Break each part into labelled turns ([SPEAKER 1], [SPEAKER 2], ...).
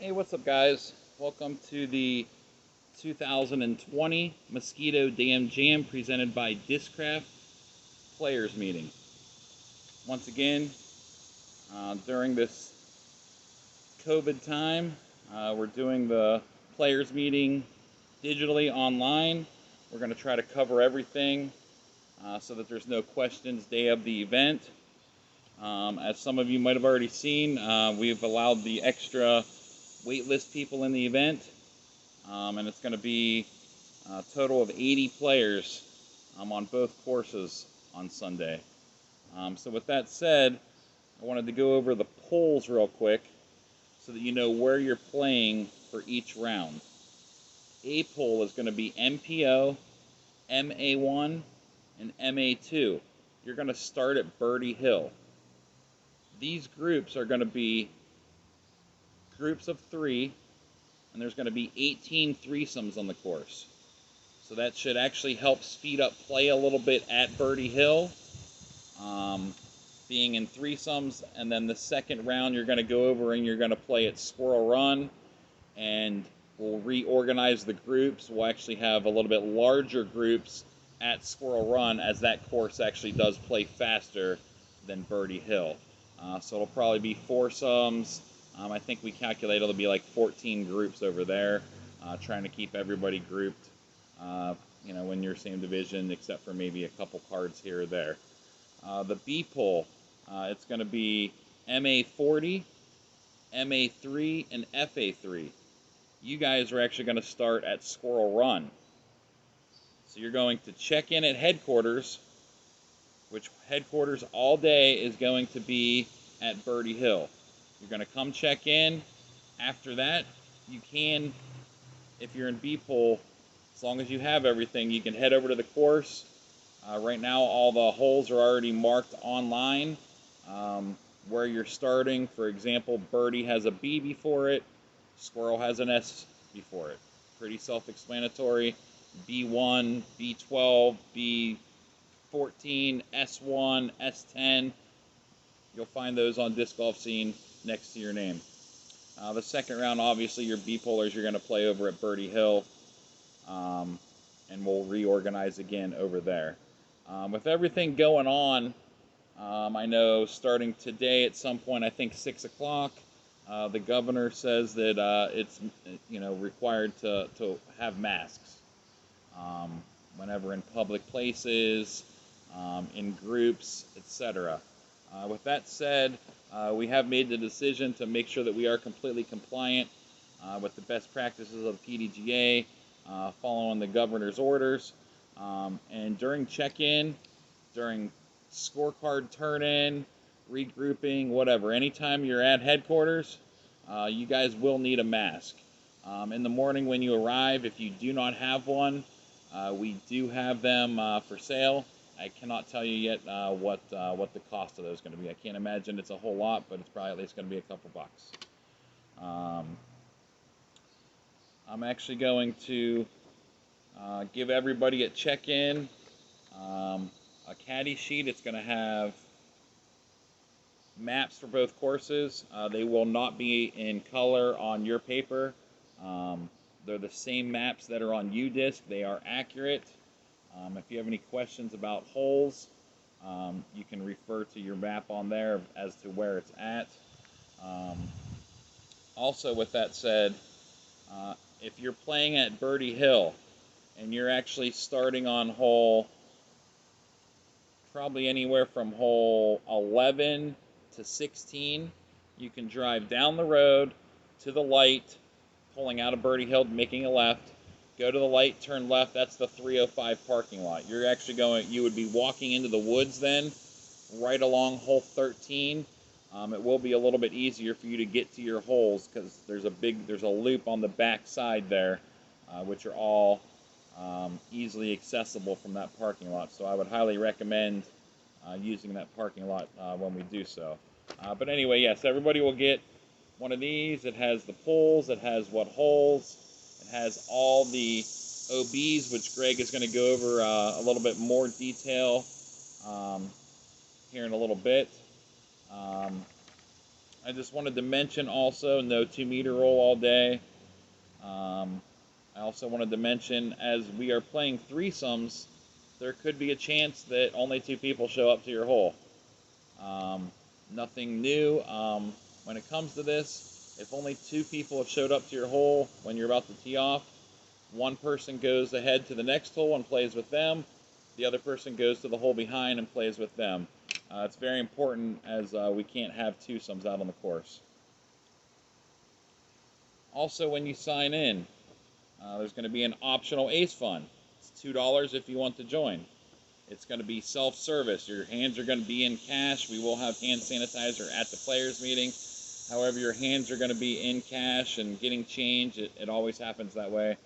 [SPEAKER 1] Hey, what's up, guys? Welcome to the 2020 Mosquito Dam Jam presented by Discraft Players Meeting. Once again, during this COVID time, we're doing the Players Meeting digitally online. We're going to try to cover everything so that there's no questions day of the event. As some of you might have already seen, we've allowed the extra waitlist people in the event, and it's going to be a total of 80 players on both courses on Sunday. So with that said, I wanted to go over the polls real quick so that you know where you're playing for each round. A poll is going to be MPO, MA1, and MA2. You're going to start at Birdie Hill. These groups are going to be groups of 3, and there's going to be 18 threesomes on the course. So that should actually help speed up play a little bit at Birdie Hill, being in threesomes. And then the second round you're going to go over and you're going to play at Squirrel Run, and we'll reorganize the groups. We'll actually have a little bit larger groups at Squirrel Run, as that course actually does play faster than Birdie Hill. So it'll probably be foursomes. I think we calculate it'll be like 14 groups over there, trying to keep everybody grouped, in your same division, except for maybe a couple cards here or there. The B poll, it's going to be MA40, MA3, and FA3. You guys are actually going to start at Squirrel Run. So you're going to check in at headquarters, which headquarters all day is going to be at Birdie Hill. You're going to come check in. After that, you can, if you're in B poll, as long as you have everything, you can head over to the course. Right now, all the holes are already marked online where you're starting. For example, Birdie has a B before it. Squirrel has an S before it. Pretty self-explanatory. B1, B12, B14, S1, S10. You'll find those on Disc Golf Scene next to your name. The second round, obviously, your B-pollers you're going to play over at Birdie Hill, and we'll reorganize again over there. With everything going on, I know starting today at some point, I think 6 o'clock, the governor says that it's required to have masks whenever in public places, in groups, etc. With that said, we have made the decision to make sure that we are completely compliant with the best practices of the PDGA, following the governor's orders. And during check-in, during scorecard turn-in, regrouping, whatever, anytime you're at headquarters, you guys will need a mask. In the morning when you arrive, if you do not have one, we do have them for sale. I cannot tell you yet what the cost of those is going to be. I can't imagine it's a whole lot, but it's probably at least going to be a couple bucks. I'm actually going to give everybody a check-in, a caddy sheet. It's going to have maps for both courses. They will not be in color on your paper. They're the same maps that are on UDisc. They are accurate. If you have any questions about holes, you can refer to your map on there as to where it's at. Also, with that said, if you're playing at Birdie Hill and you're actually starting on hole, probably anywhere from hole 11 to 16, you can drive down the road to the light, pulling out of Birdie Hill, making a left. Go to the light, turn left. That's the 305 parking lot. You're actually you would be walking into the woods then, right along hole 13. It will be a little bit easier for you to get to your holes because there's a loop on the back side there, which are all easily accessible from that parking lot. So I would highly recommend using that parking lot when we do so. But anyway, yes, everybody will get one of these. It has the poles. It has what holes. It has all the OBs, which Greg is going to go over a little bit more detail here in a little bit. I just wanted to mention also, no 2-meter roll all day. I also wanted to mention, as we are playing threesomes, there could be a chance that only 2 people show up to your hole. Nothing new. When it comes to this, if only 2 people have showed up to your hole when you're about to tee off, one person goes ahead to the next hole and plays with them. The other person goes to the hole behind and plays with them. It's very important, as we can't have twosomes out on the course. Also, when you sign in, there's going to be an optional ace fund. It's $2 if you want to join. It's going to be self-service. Your hands are going to be in cash. We will have hand sanitizer at the players' meeting. However, your hands are going to be in cash and getting change. It always happens that way.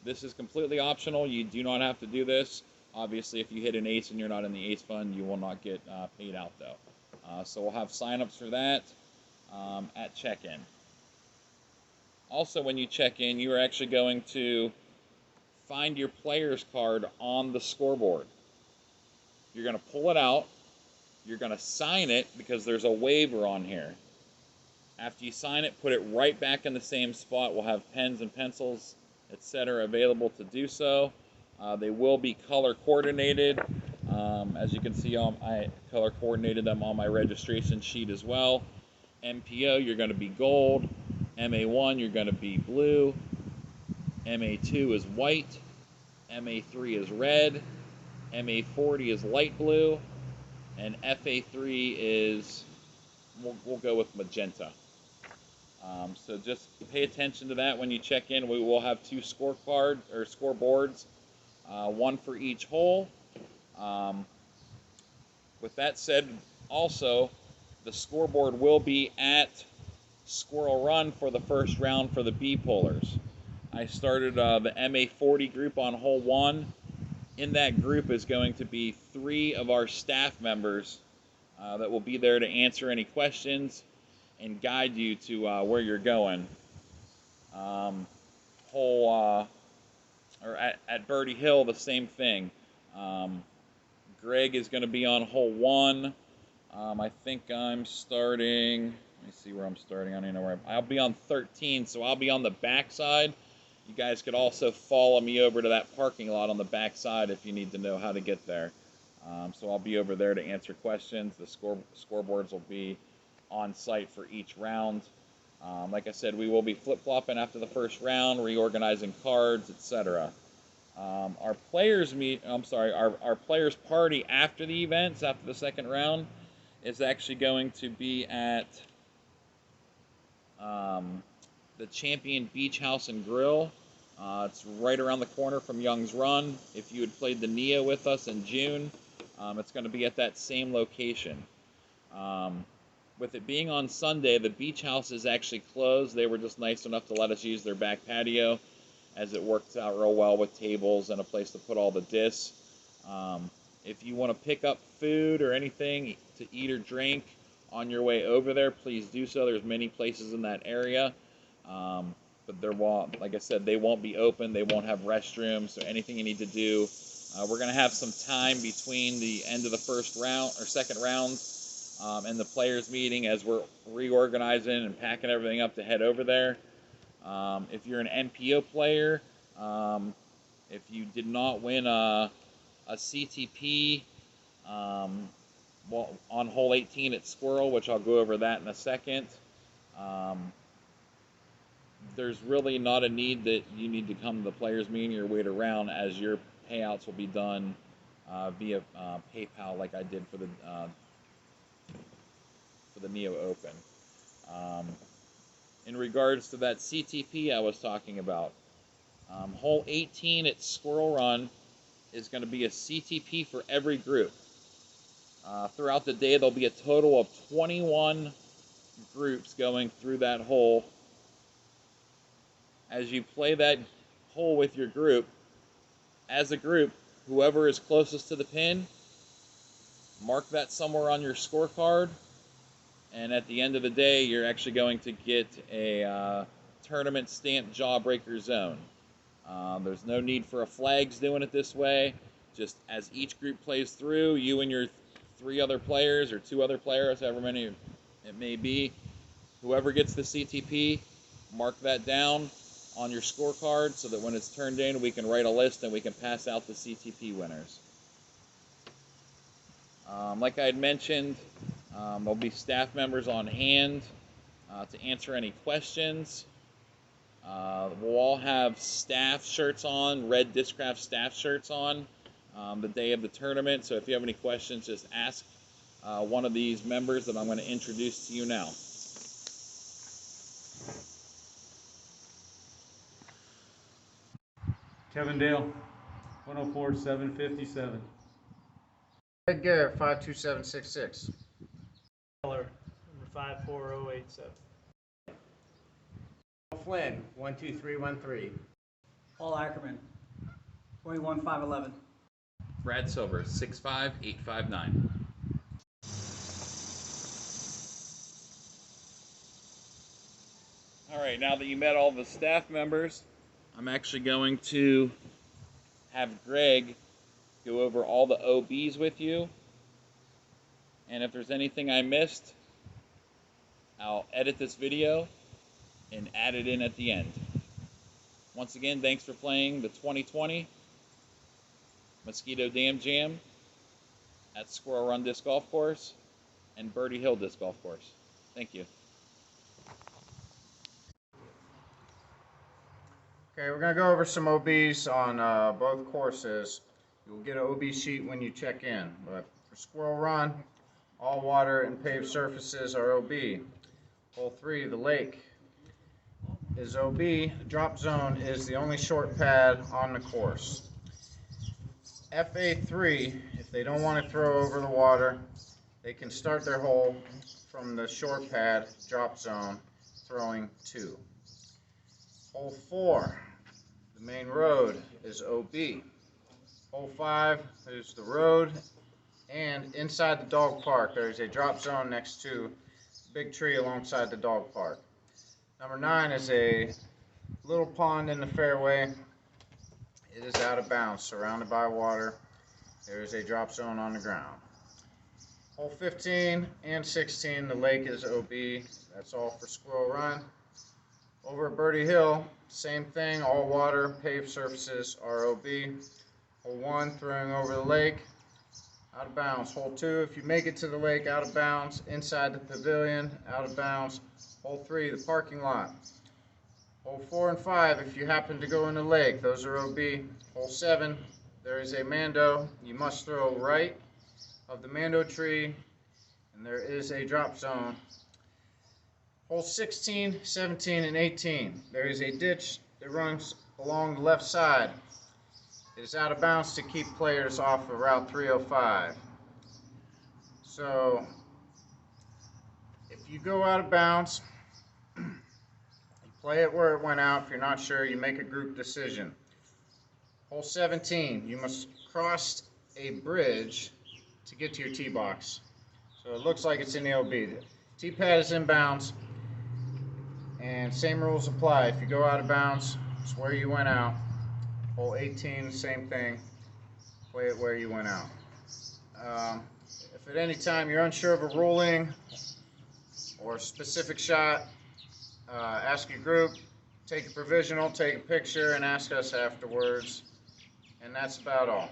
[SPEAKER 1] This is completely optional. You do not have to do this. Obviously, if you hit an ace and you're not in the ace fund, you will not get paid out, though. So we'll have sign-ups for that at check-in. Also, when you check in, you are actually going to find your player's card on the scoreboard. You're going to pull it out. You're going to sign it because there's a waiver on here. After you sign it, put it right back in the same spot. We'll have pens and pencils, etc. available to do so. They will be color coordinated. As you can see, I color coordinated them on my registration sheet as well. MPO, you're going to be gold. MA1, you're going to be blue. MA2 is white. MA3 is red. MA40 is light blue. And FA3 is, we'll go with magenta. So just pay attention to that when you check in. We will have 2 scorecards or scoreboards, one for each hole. With that said, also, the scoreboard will be at Squirrel Run for the first round for the B pullers. I started the MA40 group on hole 1. In that group is going to be 3 of our staff members that will be there to answer any questions and guide you to where you're going. Or at Birdie Hill, the same thing. Greg is going to be on hole 1. I think I'm starting. Let me see where I'm starting. I don't even know where I'll be on 13, so I'll be on the backside. You guys could also follow me over to that parking lot on the backside if you need to know how to get there. So I'll be over there to answer questions. The scoreboards will be on site for each round. Like I said, we will be flip-flopping after the first round, reorganizing cards, etc. Our players our players party after the events, after the second round, is actually going to be at the Champion Beach House and Grill. It's right around the corner from Young's Run. If you had played the Neo with us in June, it's going to be at that same location. With it being on Sunday, the beach house is actually closed. They were just nice enough to let us use their back patio, as it works out real well with tables and a place to put all the discs. If you want to pick up food or anything to eat or drink on your way over there, please do so. There's many places in that area. But like I said, they won't be open. They won't have restrooms. So anything you need to do, we're going to have some time between the end of the first round or second round and the players meeting as we're reorganizing and packing everything up to head over there. If you're an MPO player, if you did not win a CTP on hole 18 at Squirrel, which I'll go over that in a second, there's really not a need that you need to come to the players meeting or wait around, as your payouts will be done via PayPal, like I did for the Neo Open. In regards to that CTP I was talking about, hole 18 at Squirrel Run is going to be a CTP for every group. Throughout the day, there'll be a total of 21 groups going through that hole. As you play that hole with your group, as a group, whoever is closest to the pin, mark that somewhere on your scorecard, and at the end of the day, you're actually going to get a tournament stamped Jawbreaker zone. There's no need for a flags doing it this way. Just as each group plays through, you and your 3 other players or 2 other players, however many it may be, Whoever gets the CTP, mark that down on your scorecard so that when it's turned in, we can write a list and we can pass out the CTP winners. Like I had mentioned, there'll be staff members on hand to answer any questions. We'll all have staff shirts on, red Discraft staff shirts on the day of the tournament. So if you have any questions, just ask one of these members that I'm going to introduce to you now.
[SPEAKER 2] Kevin Dale, 104-757.
[SPEAKER 3] Ed Garrett, 52766.
[SPEAKER 4] Keller, number 54087.
[SPEAKER 3] Flynn, 12313.
[SPEAKER 5] Paul Ackerman, 21511.
[SPEAKER 1] Brad Silver, 65859. All right, now that you met all the staff members, I'm actually going to have Greg go over all the OBs with you. And if there's anything I missed, I'll edit this video and add it in at the end. Once again, thanks for playing the 2020 Mosquito Dam Jam at Squirrel Run Disc Golf Course and Birdie Hill Disc Golf Course. Thank you.
[SPEAKER 3] Okay, we're going to go over some OBs on both courses. You'll get an OB sheet when you check in. But for Squirrel Run, all water and paved surfaces are OB. Hole 3, the lake, is OB. The drop zone is the only short pad on the course. FA3, if they don't want to throw over the water, they can start their hole from the short pad, drop zone, throwing 2. Hole 4, the main road, is OB. Hole 5 is the road, and inside the dog park there is a drop zone next to a big tree alongside the dog park. Number 9 is a little pond in the fairway. It is out of bounds, surrounded by water. There is a drop zone on the ground. Hole 15 and 16, the lake, is OB. That's all for Squirrel Run. Over at Birdie Hill, same thing, all water, paved surfaces are OB. Hole 1, throwing over the lake, out of bounds. Hole 2, if you make it to the lake, out of bounds. Inside the pavilion, out of bounds. Hole 3, the parking lot. Hole 4 and 5, if you happen to go in the lake, those are OB. Hole 7, there is a mando. You must throw right of the mando tree, and there is a drop zone. Hole 16, 17, and 18, there is a ditch that runs along the left side. It is out of bounds to keep players off of Route 305. So, if you go out of bounds, you play it where it went out. If you're not sure, you make a group decision. Hole 17, you must cross a bridge to get to your tee box. So it looks like it's in the OB. The tee pad is in bounds, and same rules apply. If you go out of bounds, it's where you went out. Hole 18, same thing. Play it where you went out. If at any time you're unsure of a ruling or a specific shot, ask your group, take a provisional, take a picture, and ask us afterwards. And that's about all.